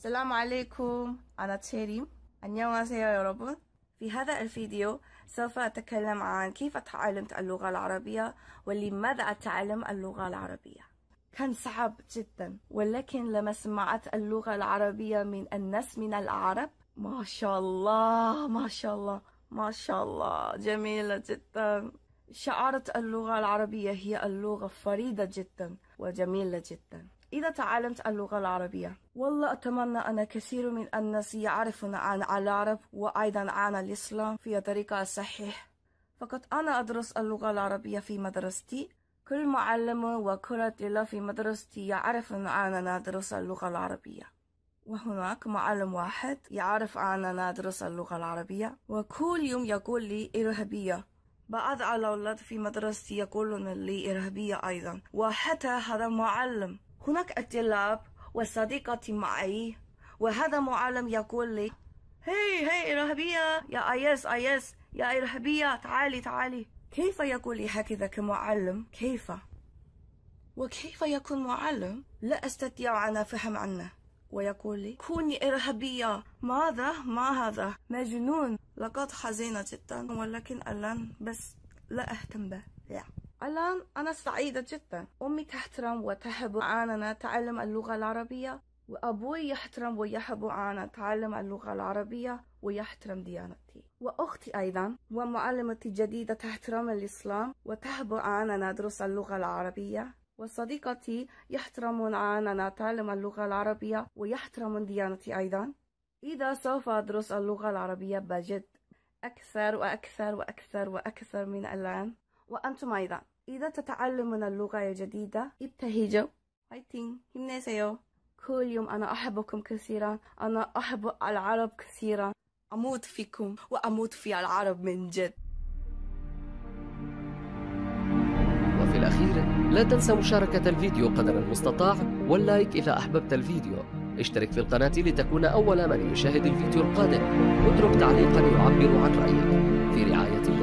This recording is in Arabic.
السلام عليكم، أنا تشيريم. 안녕하세요 여러분. في هذا الفيديو سوف أتكلم عن كيف تعلمت اللغة العربية ولماذا أتعلم اللغة العربية. كان صعب جدا، ولكن لما سمعت اللغة العربية من الناس من العرب ما شاء الله ما شاء الله ما شاء الله جميلة جدا. شعرت اللغة العربية هي اللغة فريدة جدا وجميلة جدا. إذا تعلمت اللغة العربية والله أتمنى أن كثير من الناس يعرفون عن العرب وأيضا عن الإسلام في طريقة صحيح. فقط أنا أدرس اللغة العربية في مدرستي. كل معلم وكل طالب في مدرستي يعرفون أننا ندرس اللغة العربية، وهناك معلم واحد يعرف أننا ندرس اللغة العربية وكل يوم يقول لي إرهابية. بعض الأولاد في مدرستي يقولون لي إرهابية أيضا، وحتى هذا معلم. هناك الطلاب وصديقتي معي، وهذا معلم يقول لي هي إرهابية يا آيس يا إرهابية تعالي. كيف يقول لي هكذا كمعلم؟ كيف؟ وكيف يكون معلم؟ لا أستطيع أن أفهم عنه، ويقول لي كوني إرهابية. ماذا؟ ما هذا؟ مجنون. لقد حزينة جدا، ولكن الآن بس لا أهتم به. الآن أنا سعيدة جدا. أمي تحترم وتحب أننا نتعلم اللغة العربية، وأبوي يحترم ويحب أن نتعلم اللغة العربية ويحترم ديانتي، وأختي أيضا ومعلمتي الجديدة تحترم الإسلام وتحب أن ندرس اللغة العربية، وصديقتي يحترمون أننا نتعلم اللغة العربية ويحترمون ديانتي أيضا. إذا سوف أدرس اللغة العربية بجد أكثر وأكثر وأكثر وأكثر من الآن، وأنتم أيضا إذا تتعلمون اللغة الجديدة ابتهجوا. فايتين، 힘내세요. كل يوم أنا أحبكم كثيرا، أنا أحب العرب كثيرا، أموت فيكم وأموت في العرب من جد. وفي الأخير لا تنسى مشاركة الفيديو قدر المستطاع واللايك إذا أحببت الفيديو. اشترك في القناة لتكون أول من يشاهد الفيديو القادم، واترك تعليقا يعبر عن رأيك. في رعاية الله.